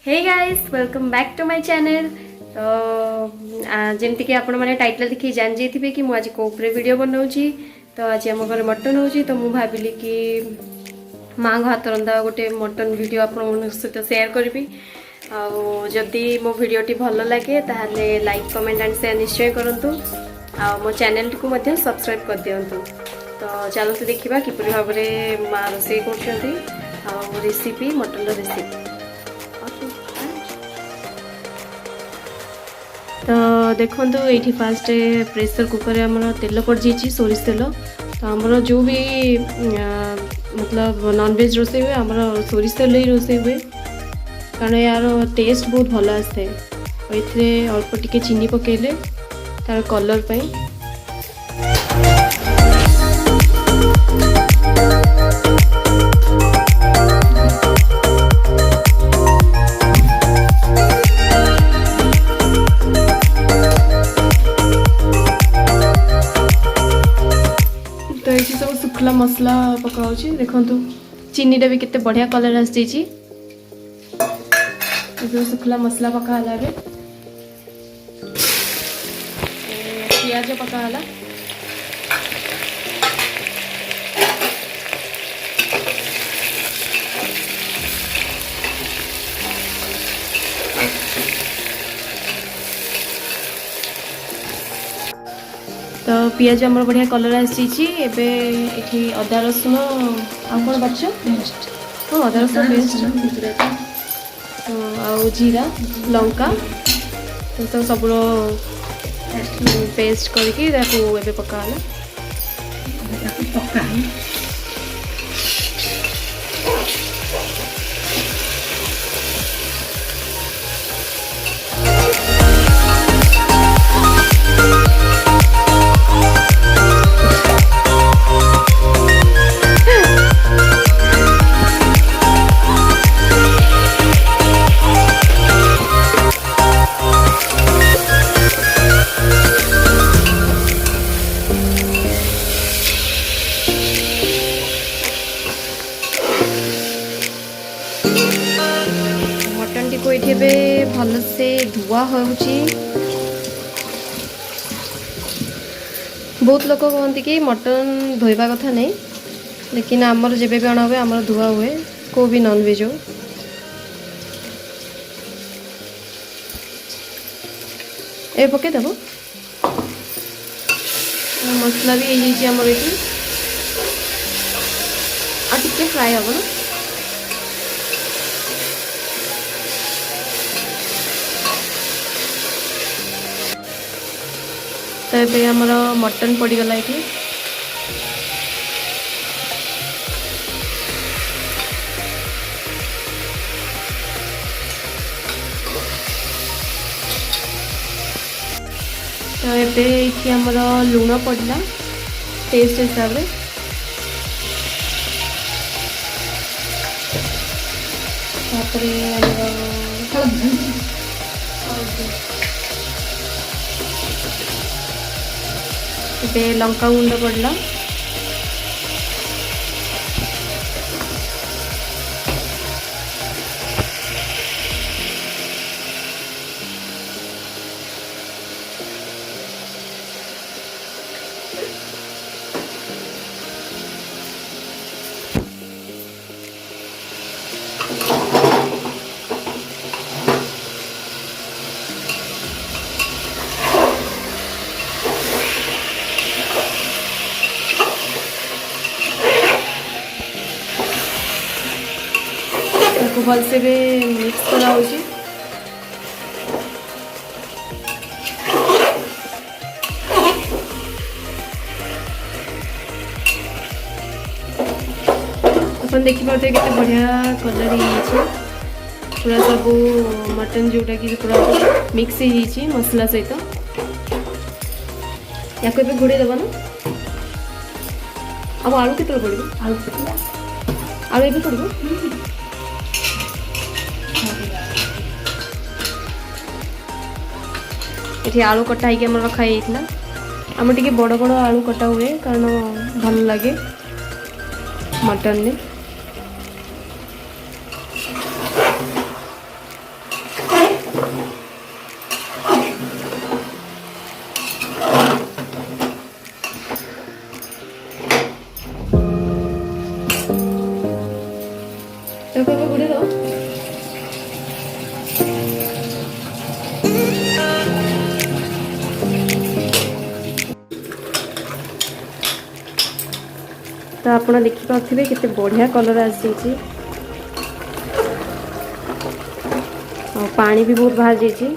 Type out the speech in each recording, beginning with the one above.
Hey guys welcome back to my channel. तो जमती कि आपण मैंने टाइटल देखिए जान जाइए कि मुझे कोपरे वीडियो बनाऊँगी। तो आज आम घर मटन होची तो मुझे भाविली कि माँ हाथ रंधा गोटे मटन वीडियो आपण सहित शेयर करी। आदि मो भिडटी भल लगे ताहले लाइक कमेंट एंड शेयर निश्चय करूँ। आ मो चैनल को मध्य सब्सक्राइब कर दिंतु। तो चलते देखा किपरि भाव में माँ रोसे कर रेसिपी मटन रेसिपी। तो देखो ये फास्ट प्रेशर कुकर आमर तेल पड़ जाइए सोरिष तेल। तो आमर जो भी मतलब नॉनवेज रोसे हुए आमर सोरिष तेल ही रोसे हुए कारण यार टेस्ट बहुत भल आसता है। ये अल्प टिके चीनी पकेले तार कलर पाई। तो ये सब शुखला मसला पकाऊ देखु चीनीटा भी केते बढ़िया कलर आस जाइए। शुखला मसला पकाला पियाज पकाला तो पियाज आम बढ़िया कलर आसी। एबे अदा रसुण आ कौन बाच पेस्ट। हाँ अदा रसुण पेस्ट आ जीरा लंका तो सब पेस्ट करके पकाला। मटन टी को ये भल से धुआ हो। बहुत लोग कहते कि मटन धोइबा कथा नहीं, लेकिन आमर जब भी अना हुए आमर धुआ हुए को भी नॉनवेज हो। ए पके देव मसला भी ये आमर ये टिके फ्राए हम ना। तो ये आमर मटन पड़गला ये तो ये आमर लुण पड़ला टेस्ट हिसाब से। लंका गुंड पड़ला भल से भी मिक्स करा हो। अपन देखी पाते कि बढ़िया कलर ही पूरा सब मटन जोटा कि पूरा मिक्स ही मसला सहित या को घोड़े दबा ना। अब आलू के पड़ो आलू ये पड़ो ये आलू कटा ही रखाई आम टे बड़ बड़ आलू कटा हुए कारण भल लगे मटन में। तो आप देखिपे केते बढ़िया कलर आसी पानी भी बहुत बाहर जाइए।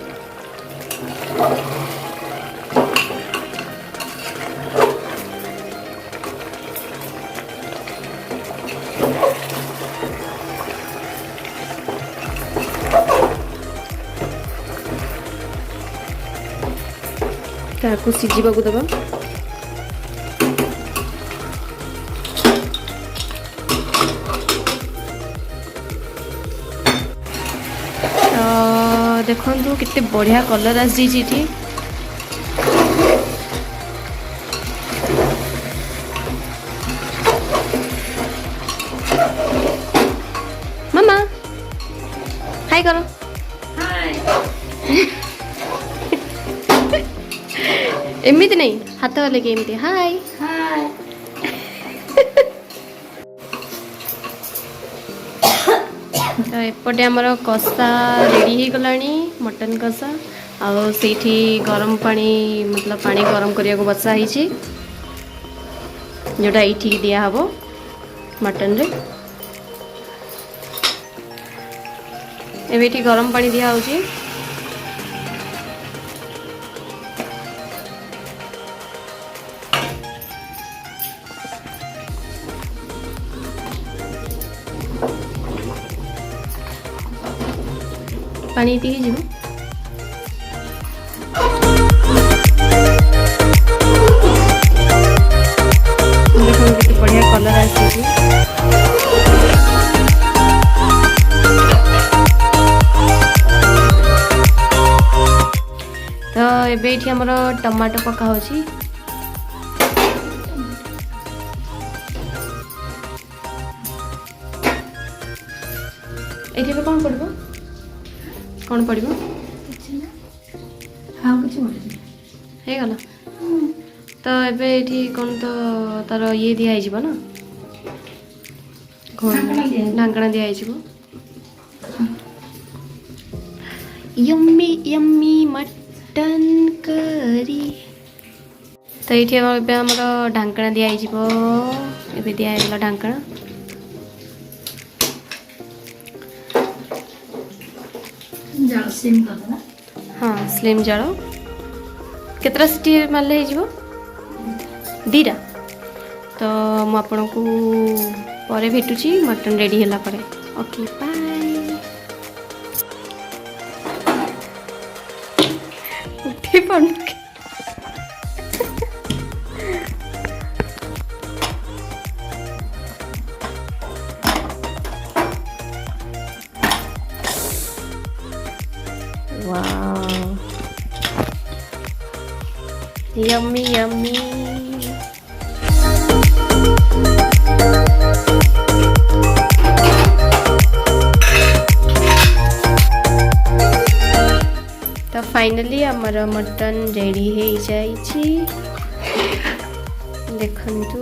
ताको सिझा को दबा देखो कितने बढ़िया कलर आसी मम्मा हाय करो हाय एमती नहीं हाथ वाले एमती हाय हाय तो एपटे आमर कषा रेडी हो गलानी मटन कषा आठी गरम पानी मतलब पानी गरम करने को बसा ही जोटा ये दिया हबो मटन रे एबे गरम पानी दिया होची पानी टी जी देखो बढ़िया कलर आसी तो एबे हमर टमाटो पका होची एठी पे कौन पड़बो कौन पड़ो हाँ कुछ गला तो एबे ये कौन तो तार ये दिया ना ढांकना दिया यम्मी यम्मी मटन करी तो ये आमर ढांकना दिया दिगला ढांकना हाँ स्लिम जाल केतरा सिटी मारे हो दीटा तो मुझे को पर भेटुची मटन रेडी होला परे ओके बाय उठी पड़ Wow, yummy yummy. तो फाइनली हमारा मटन रेडी हो जाइए देखंतु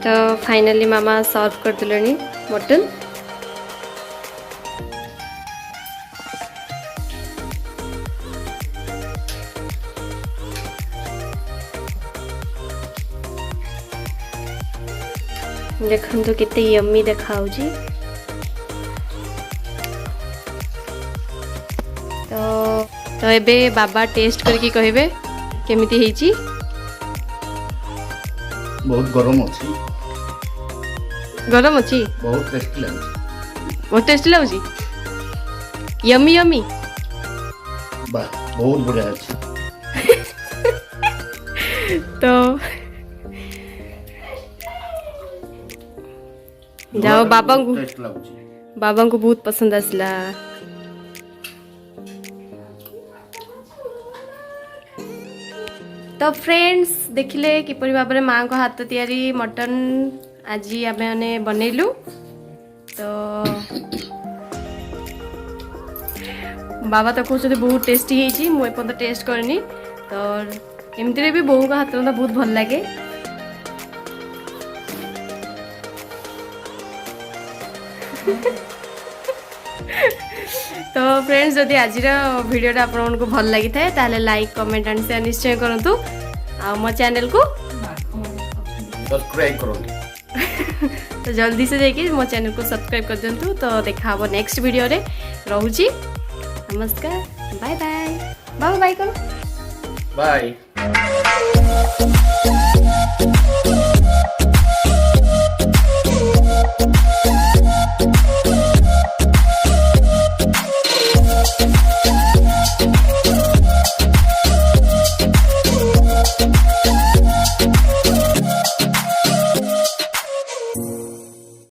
तो फाइनली मामा सर्व कर दिले मटन देखो केते यम्मी देखा तो एबे बाबा टेस्ट करके कहबे केमिति हेची बहुत गरम अछि बहुत टेस्टी लगुची यम्मी यम्मी बा बहुत बढ़िया अछि तो जाओ बाबा को बहुत पसंद आसला तो फ्रेंड्स देखिले किपरि भाबरे माँ को हाथ तैयारी मटन आज आम मैंने बनइलु तो बाबा तो कहते बहुत टेस्टी है मुझे टेस्ट करनी तो एमती भी बोऊ का हाथ रंधा बहुत भल लगे। तो फ्रेंड्स जदि आज वीडियोटा आपको भल लगी थाए ताले लाइक कमेंट एंड शेयर निश्चय करंतु आ मो चैनल को सब्सक्राइब करो तो जल्दी से जाइए मो चैनल को सब्सक्राइब कर दिंतु। तो देखा हम नेक्स्ट वीडियो रे रहूची नमस्कार बाय बाय बाय बाय करो बाय।